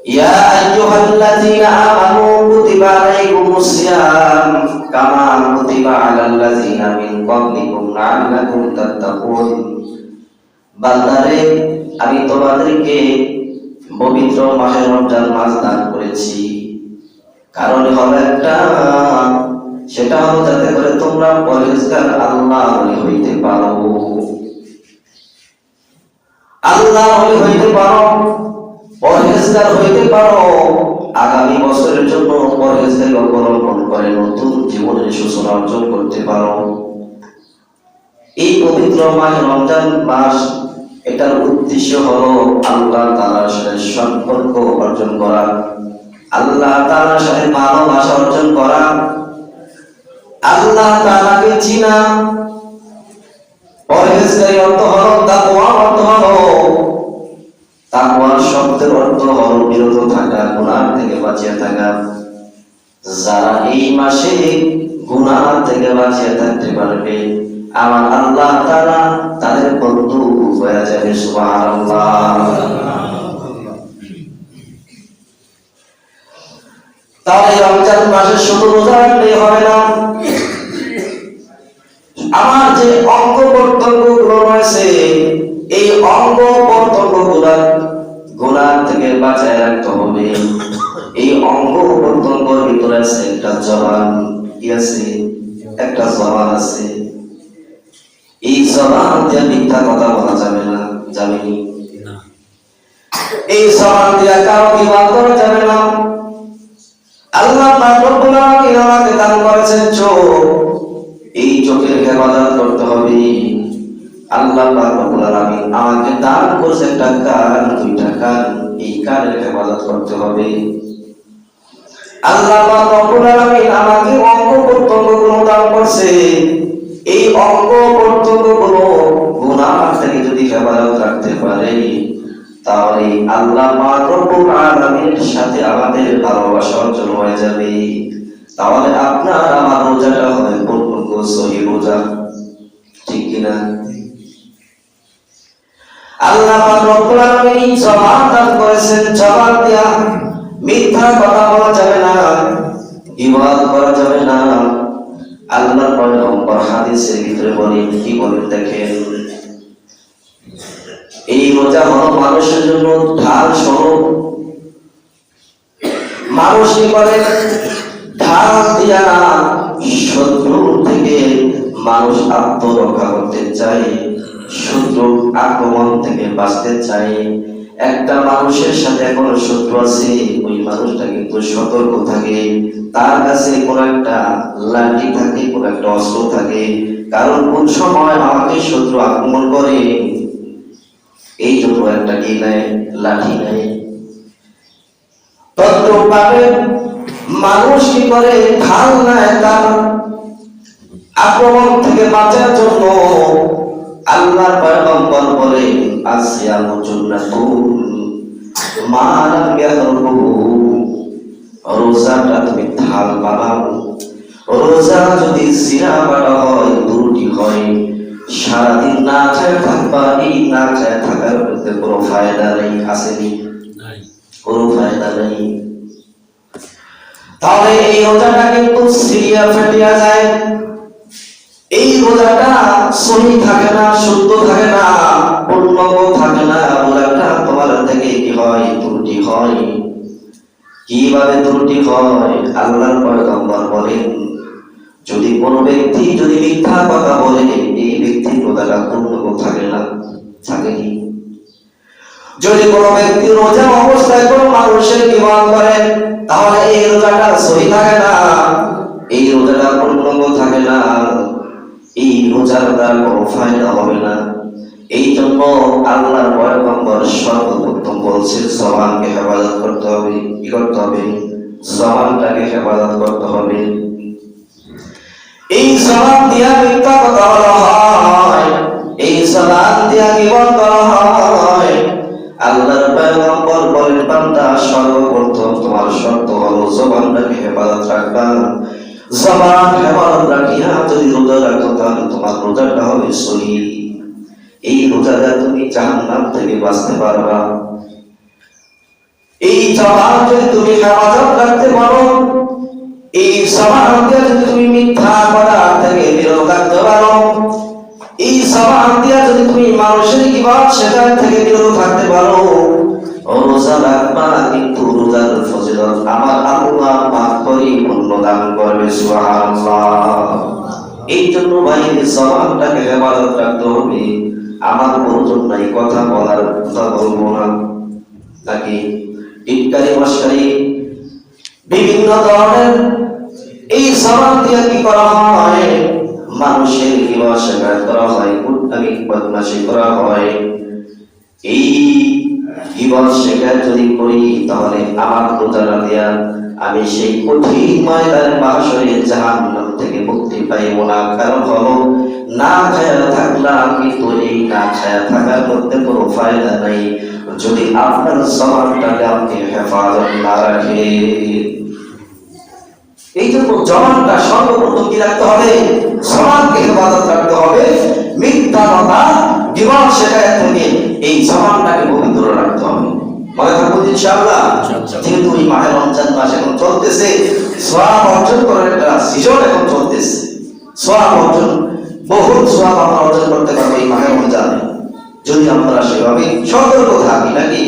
ইয়া আইয়ুহাল্লাযীনা আমানু কুতিবা আলাইকুমুস সিয়াম কামা কুতিবা আলাল্লাযীনা মিন ক্বাবলিকুম লাআল্লাকুম তাত্তাকুন। বান্দারে, আমি তোমাদেরকে পবিত্র মাহে রমজান মাস দান করেছি, কারণ হলো একটা, সেটা হলো যাতে করে তোমরা পরহেজগার আল্লাহ হইতে পারো, আল্লাহ হইতে পারো, পরহেজগার হইতে পারো, আগামী বছরের জন্য পরহেজগারি অবলম্বন করে নতুন জীবনের সূচনা অর্জন করতে পারো। এই পবিত্র মাহে রমজান মাস, এটার উদ্দেশ্য হলো আল্লাহ তাআলার সাথে সম্পর্ক অর্জন করা, আল্লাহ তাআলার সাথে ভালোবাসা অর্জন করা, আল্লাহ তাআলাকে চিনা। পরহেজগারি অর্থ হলো তাকওয়া, অর্থ হলো তাকওয়ার শব্দের অর্থ হলো বিরত থাকা, গুনাহ থেকে বাঁচিয়ে থাকা। যারা এই মাসে গুনাহ থেকে বাঁচিয়ে থাকতে পারবে, আমার আল্লাহ তাআলা তাদের বন্ধু হয়ে যাবে। সুবহানাল্লাহ। তাহলে রমজান মাসে শুধু রোজা রাখলেই হবে না, আমার যে অঙ্গ প্রত্যঙ্গগুলো রয়েছে, এই অঙ্গ প্রত্যঙ্গগুলো গুনাহ থেকে বাঁচায় রাখতে হবে। এই অঙ্গ প্রত্যঙ্গের ভিতরে আছে একটা জবান, কি আছে? একটা জবান আছে। এই জবান দিয়ে মিথ্যা কথা বলা যাবে না, যাবে না। এই জবান দিয়ে কারো বিবাদ করা যাবে না। আল্লাহ পাক রব্বুল আলামিন আমাকে দান করেছেন চোখ, এই চোখের হেফাজত করতে হবে। আল্লাহ পাক রব্বুল আলামিন আমাকে দান করেছেন একটা কান, দুইটা কান, এই কানের হেফাজত করতে হবে। আল্লাহ পাক রব্বুল আলামিন আমাকে অঙ্গ প্রত্যঙ্গগুলো দান করেছে, এই অঙ্গ প্রত্যঙ্গগুলো গুনাহ থেকে যদি হেফাজত রাখতে পারে, তাহলে আল্লাহ পাক রব্বুল আলামিনের সাথে আমাদের ভালোবাসা অর্জন হয়ে যাবে। তাহলে আপনার আমার রোজাটা হবে পূর্ণাঙ্গ সহিহ রোজা, ঠিক কিনা? আল্লাহ পাক রব্বুল আলামিন জবান দান করেছেন, জবান দিয়া মিথ্যা কথা বলা যাবে না, গীবত করা যাবে না। আল্লাহর পয়গম্বর হাদিসের ভিতরে বলেন, কি বলেন দেখেন, এই রোজা হলো মানুষের জন্য ঢাল স্বরূপ। মানুষ কি করে? ঢাল দিয়া শত্রু থেকে মানুষ আত্মরক্ষা করতে চায়, শত্রু আক্রমণ থেকে বাঁচতে চায়। একটা মানুষের সাথে এখন শত্রু আছে, ওই মানুষটা কিন্তু সতর্ক থাকে, তার কাছে কোন একটা লাঠি থাকে, কোন একটা অস্ত্র থাকে, কারণ কোন সময় আমাকে শত্রু আক্রমণ করে, এই জন্য একটা কি নেয়, লাঠি নেয়। তদ্রূপভাবে মানুষ কি করে? ঢাল নেয় তার আক্রমণ থেকে বাঁচার জন্য। আল্লাহর পয়গম্বর বলেন, আসিয়ামু জুন্নাতুন মা লাম ইয়াদরুহু, রোজাটা তুমি ঢাল বানাও। রোজা যদি জিনা বাটা হয়, দুটি হয়, সারাদিন না খেয়ে থাকবা, এই না খেয়ে থাকার মধ্যে কোনো ফায়দা নেই, আসেনি? কোনো ফায়দা নেই। তাহলে এই রোজাটা কিন্তু সিরিয়া ফেটিয়া যায়, এই রোজাটা সহি থাকে না, শুদ্ধ থাকে না, পূর্ণাঙ্গ থাকে না। রোজাটা তোমার থেকে কি হয়? ত্রুটি হয়। কিভাবে ত্রুটি হয়? আল্লাহর পয়গম্বর বলেন, যদি কোনো ব্যক্তি যদি মিথ্যা কথা বলে, এই ব্যক্তির রোজাটা পূর্ণাঙ্গ থাকে না, থাকে কি? যদি কোনো ব্যক্তি রোজা অবস্থায় কোনো মানুষের গীবত করে, তাহলে এই রোজাটা সহি থাকে না, এই রোজাটা পূর্ণাঙ্গ থাকে না, এই রোজার দ্বারা কোনো ফায়দা হবে না। এই জন্য আল্লাহর পয়গম্বর সর্বপ্রথম বলছেন, জবানকে হেফাজত করতে হবে। কি করতে হবে? জবানটাকে হেফাজত করতে হবে। এই জবান দিয়া মিথ্যা কথা বলা হয়, এই জবান দিয়া গীবত করা হয়। আল্লাহর পয়গম্বর বলেন, বান্দা সর্বপ্রথম তোমার শর্ত হলো জবানটাকে হেফাজত রাখবা। জবান হেফাজত রাখিয়া যদি রোজা রাখো, তাহলে তোমার রোজাটা হবে সহিহ। এই রোজাটা তুমি জাহান্নাম থেকে বাঁচতে পারবা। এই জবান যদি তুমি হেফাজত রাখতে পারো, এই জবান দিয়ে যদি তুমি মিথ্যা কথা থেকে বিরত থাকতে পারো, এই জবান দিয়ে যদি তুমি মানুষের গীবত শিকার থেকে বিরত থাকতে পারো, রোজা রাখবা কিন্তু রোজার ফজিলত আমার আল্লাহ পাক পরিপূর্ণ দান করবে। সুবহানাল্লাহ। এই জন্য ভাই জবানটাকে হেফাজত রাখতে হবে। আমার প্রয়োজন নাই কথা বলার, কথা বলবো না, নাকি টিটকারি মশকারি বিভিন্ন ধরনের এই জবান দিয়ে কি করা হয়, মানুষের গীবত শিকার করা হয়, কুটনামি বদমাশি করা হয়। এই গীবত শিকার যদি করি তাহলে আমার রোজাটা দিয়া আমি সেই কঠিন ময়দানে মাহশরে জাহান্নাম থেকে মুক্তি পাইব না। কারণ হলো না খায়া থাকলাম, কিন্তু এই না খায়া থাকার মধ্যে কোনো ফায়দা নাই যদি আপনার জবানটাকে আপনি হেফাজত না রাখেন। এই জন্য জবানটা সর্বপ্রথম কি রাখতে হবে? জবানকে হেফাজত রাখতে হবে। মিথ্যা কথা, গীবত শিকার থেকে এই জবানটাকে পবিত্র রাখতে হবে। মনে থাকবো ইনশাআল্লাহ। যেহেতু এই মাহে রমজান মাস এখন চলতেছে, সওয়াব অর্জন করার একটা সিজন এখন চলতেছে। সওয়াব অর্জন, বহুত সওয়াব আমরা অর্জন করতে পারবো এই মাহে রমজানে যদি আমরা সেভাবে সতর্ক থাকি, নাকি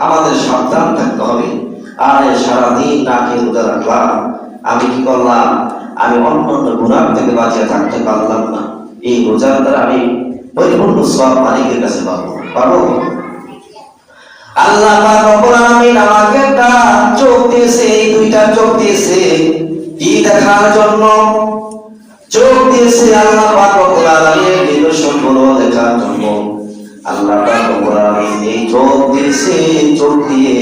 আমাদের সাবধান থাকতে হবে। আর সারাদিন না খেয়ে রোজা রাখলাম, আমি কি করলাম? আমি অন্যান্য গুনাহ থেকে বাঁচিয়ে থাকতে পারলাম না। এই রোজার দ্বারা আমি পরিপূর্ণ সওয়াব মালিকের কাছে পাবো। আল্লাহ পাক রব্বুল আলামিন আমাকে একটা চোখ দিয়েছে, এই দুইটা চোখ দিয়েছে কি দেখার জন্য? চোখ দিয়েছে আল্লাহ পাক রব্বুল আলামিন নিদর্শনগুলো দেখার জন্য। আল্লাহ পাক রব্বুল আলামিন এই চোখ দিয়েছে, চোখ দিয়ে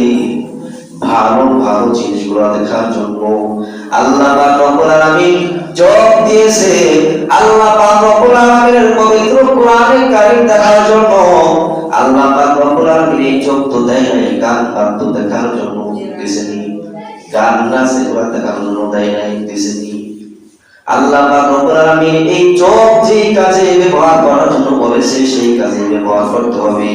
ভালো ভালো জিনিসগুলো দেখার জন্য। আল্লাহ পাক রব্বুল আলামিন চোখ দিয়েছে আল্লাহ পাক রব্বুল আলামিনের পবিত্র কোরআনে কারীম দেখার জন্য। আল্লাহ পাক রব্বুল আলামিন এই চোখ তো দেয় নাই গান বাদ্য দেখার জন্য, দিয়েছেনি গান নাচ এগুলো দেখার জন্য দেয় নাই, দিয়েছেনি। আল্লাহ পাক রব্বুল আলামিন এই চোখ যে কাজে ব্যবহার করার জন্য বলেছে সেই কাজে ব্যবহার করতে হবে।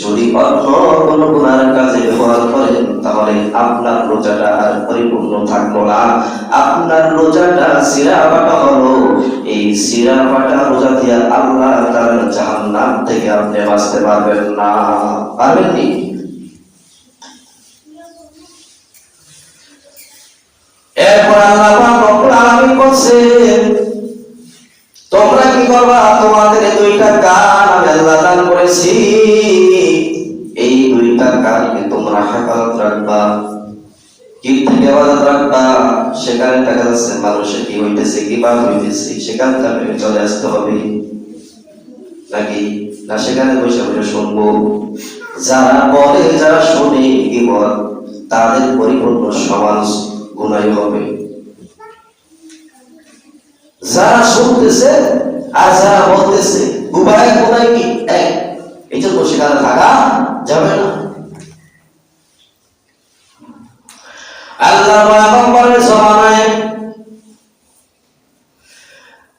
যদি অন্য কোনো গুনার কাজে ব্যবহার করেন তাহলে আপনার রোজাটা আর পরিপূর্ণ থাকলো না। আপনার রোজাটা সিরাবাটা হলো। এই সিরাবাটা রোজা দিয়ে আল্লাহ তাআলা জাহান্নাম থেকে আপনি বাঁচতে পারবেন না। পারবেন নি? এরপর আল্লাহ পাক রব্বুল আলামিন বলেন, তোমরা কি করবা? তোমাদের দুইটা কান আমি আল্লাহ দান করেছি, এই দুইটা কানকে তোমরা হেফাজত রাখবা। কি থেকে হেফাজত রাখবা? সেখানে দেখা যাচ্ছে মানুষের কি হইতেছে, কি বাদ হইতেছে, সেখান থেকে চলে আসতে হবে, নাকি না সেখানে বসে বসে শুনবো? যারা বলে, যারা শুনে কি বল, তাদের পরিপূর্ণ সমাজ গুনাহ হবে। যারা শুনতেছে আর যারা বলতেছে উভয় কোথায় কি এক, এই জন্য সেখানে থাকা যাবে না। আল্লাহ পয়গম্বরের জমানায়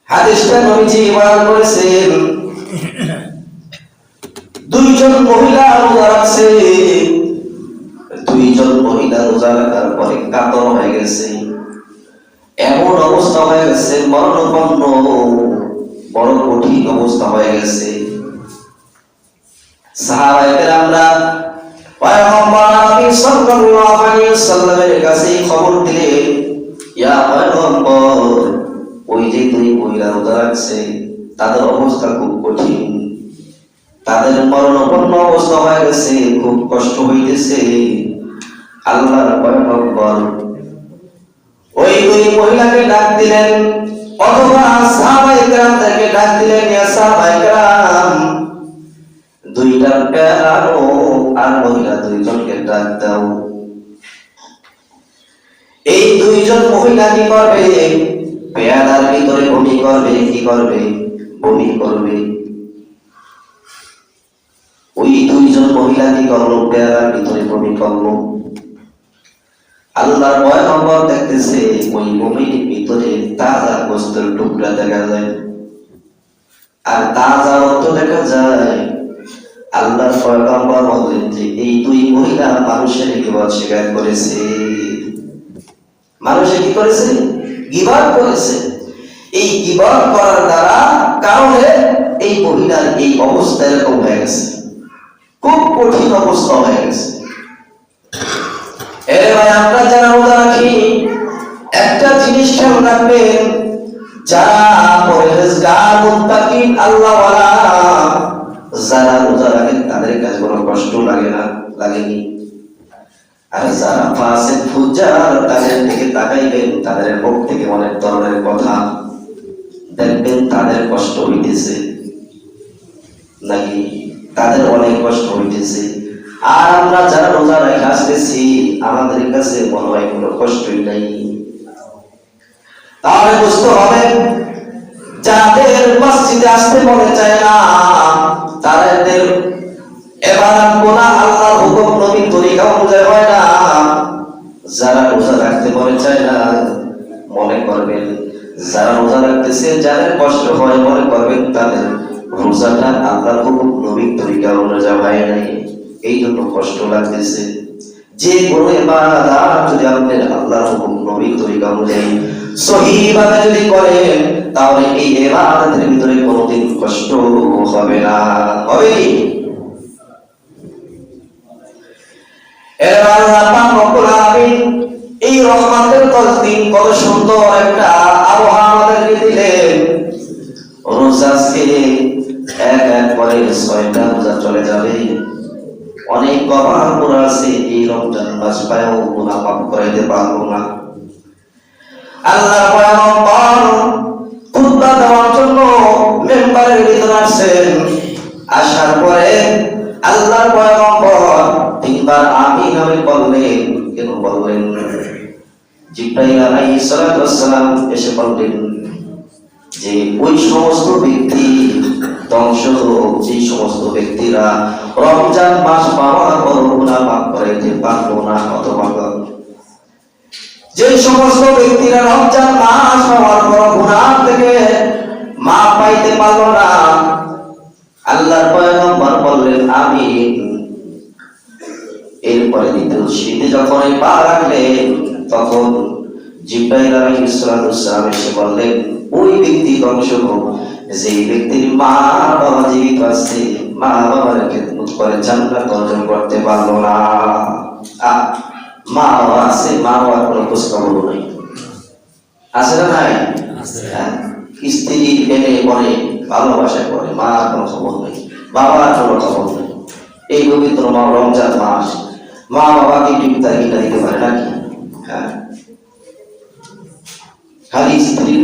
হাদিসটা নবীজি বয়ান করেছেন, দুইজন মহিলা রোজা রাখছে, দুইজন মহিলা রোজা রাখার পরে কাতর হয়ে গেছে, এমন অবস্থা হয়ে গেছে মরণাপন্ন, বড় কঠিন অবস্থা হয়ে গেছে। সাহাবায়ে কেরামরা পয়গম্বর নবী সাল্লাল্লাহু আলাইহি ওয়াসাল্লামের কাছে খবর দিলেন, ইয়া পয়গম্বর, ওই যে দুই মহিলা রোজা রাখছে তাদের অবস্থা খুব কঠিন, তাদের মরণাপন্ন অবস্থা হয়ে গেছে, খুব কষ্ট হইতেছে। আল্লাহর পয়গম্বর ওই দুই মহিলাকে ডাক দিলেন, অথবা সাহাবায়ে কেরামদেরকে ডাক দিলেন, ইয়া সাহাবায়ে কেরাম, দুইটা পেয়ারা আর মহিলা দুইজনকে ডাক দাও। এই দুইজন মহিলা কি করবে? পেয়ারার ভিতরে বমি করবে। কি করবে? বমি করবে। ওই দুইজন মহিলা কি করলো? পেয়ারার ভিতরে বমি করলো। আল্লাহর পয়গম্বর দেখতেছে ওই বমির ভিতরে তাজা গোশতের টুকরা দেখা যায়, আর তাজা রক্ত দেখা যায়। আল্লাহর পয়গম্বর বলেন যে এই দুই মহিলা মানুষের অস্বীকার করেছে। মানুষে কি করেছে? গীবত করেছে। এই গীবত করার দ্বারা কারণে এই মহিলার এই অবস্থা এরকম হয়ে গেছে, খুব কঠিন অবস্থা হয়ে গেছে। এরে ভাই, আমরা যারা রোজা রাখি একটা জিনিস খেয়াল রাখবেন, যারা পরহেজগার মুত্তাকিন আল্লাহওয়ালা যারা রোজা রাখেন তাদের কাছে কোনো কষ্ট লাগে না, লাগেনি। আর যারা ফাসিক ফুজ্জার তাদের দিকে তাকাইবেন, তাদের মুখ থেকে অনেক ধরনের কথা দেখবেন, তাদের কষ্ট হইতেছে নাকি? তাদের অনেক কষ্ট হইতেছে। আর আমরা যারা রোজা রেখে আসতেছি আমাদের কাছে মনে হয় কোনো কষ্টই নাই। তাহলে বুঝতে হবে, যাদের মসজিদে আসতে মনে চায় না তাদের ইবাদত গুনাহ আল্লাহর হুকুম নবীর তরিকা অনুযায়ী হয় না। যারা রোজা রাখতে মনে চায় না মনে করবেন, যারা রোজা রাখতেছে যাদের কষ্ট হয় মনে করবেন তাদের রোজাটা আল্লাহর হুকুম নবীর তরিকা অনুযায়ী হয় নাই, এই জন্য কষ্ট লাগতেছে। যে কোনো ইবাদত যদি আপনি আল্লাহর হুকুম নবীর তরিকা অনুযায়ী সহিভাবে যদি করেন তাহলে এই ইবাদতের ভিতরে কোনোদিন কষ্ট হবে না। হবে কি? এবার আল্লাহ পাক রব্বুল আলামিন এই রহমতের 10 দিন কত সুন্দর একটা আবহাওয়া আমাদেরকে দিলেন। রোজা আজকে এক এক করে 6টা রোজা চলে যাবে। অনেক বাবার পুরা আছে এই রমজান মাস পায়ও গুনাহ মাফ করাইতে পারবো না। আল্লাহর পয়গম্বর খুতবা দেওয়ার জন্য মেম্বারের ভিতরে আসেন। আসার পরে আল্লাহর পয়গম্বর 3বার আমিন আমিন বললেন। কেন বললেন? জিবরাইল আলাইহিস সালাতু ওয়াস সালাম এসে বললেন যে ওই সমস্ত ব্যক্তি ধ্বংস হোক যে সমস্ত ব্যক্তিরা রমজান মাস পাওয়ার পর গুনাহ মাফ করাইতে পারবো না, অথবা যে সমস্ত ব্যক্তিরা রমজান মাস পাওয়ার পর গুনাহ থেকে মাফ পাইতে পারলো না, আল্লাহর পয়গম্বর বললেন আমিন। এরপরে দ্বিতীয় শীতে যখন পা রাখলেন তখন জিবরাইল আলাইহিস সালাম এসে বললেন ওই ব্যক্তি ধ্বংস হোক যে ব্যক্তির মা বাবা জীবিত আছে, মা বাবার খেদমত করে জান্নাত অর্জন করতে পারলো না। মা বাবা আছে, মা বাবার কোনো খোঁজ খবর নাই, আছে না নাই? স্ত্রী এনে পরে ভালোবাসা করে, মা কোনো খবর নেই, বাবার কোনো খবর নেই। এই পবিত্র রমজান মাস মা বাবাকে টিপতা কিনা দিতে পারে নাকি? হ্যাঁ, খালি স্ত্রী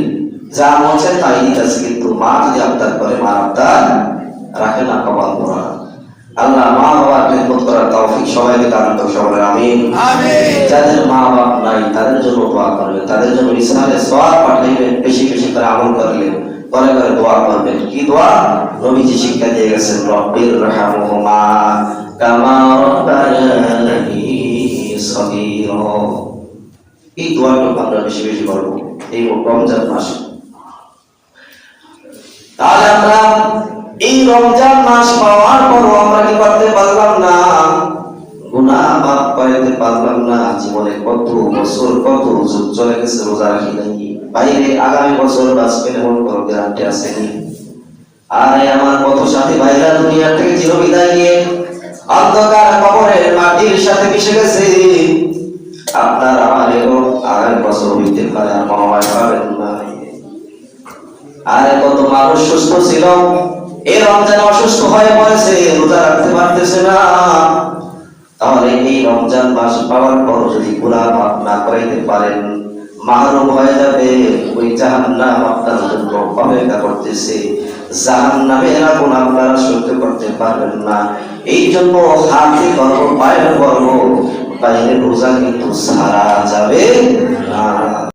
যা মনে তাই দিতেছে, কিন্তু মা যদি আবদার করে মা আবদার রাখে না, কপাল পোড়া। আল্লাহ মা বাবার খেদমত করার তৌফিক সবাইকে দান করুন, সবাই আমিন। যাদের মা বাপ নাই তাদের জন্য দোয়া করবেন, তাদের জন্য ইসলামের সওয়াব পাঠাইবেন, বেশি বেশি করে আমল করলেন, করে করে দোয়া করবেন। কি দোয়া? নবীজি শিক্ষা দিয়ে গেছেন, রব্বির রহমহুমা কামা রাব্বায়ানি সগীরা। এই দোয়াটা আমরা বেশি বেশি করব এই রমজান মাসে। তাহলে আমরা এই রমজান মাস পাওয়ার পরও আমরা কি করতে পারলাম না? গুনাহ মাফ করতে পারলাম না। জীবনে কত বছর কত যুগ চলে গেছে রোজা রাখি নাই, বাইরে আগামী বছর বাঁচবেন এমন কোনো গ্যারান্টি আছে কি? আরে আমার কত সাথী ভাইরা দুনিয়া থেকে চিরবিদায় নিয়ে অন্ধকার কবরের মাটির সাথে মিশে গেছে। আপনার আমার এরকম আগামী বছর হইতে পারে, আর মনে হয় পাবেন না। আরে কত মানুষ সুস্থ ছিল, এই রমজান অসুস্থ হয়ে পড়েছে, রোজা রাখতে পারতেছে না। তাহলে এই রমজান মাস পাওয়ার পর যদি গুনাহ মাফ না করাইতে পারেন, মাহরুম হয়ে যাবে। ওই জাহান্নাম আপনার জন্য অপেক্ষা করতেছে, জাহান্নামের আগুন আপনারা সহ্য করতে পারবেন না। এই জন্য হাতে করবো, পায়ে করবো, বাইরে রোজা কিন্তু সারা যাবে না।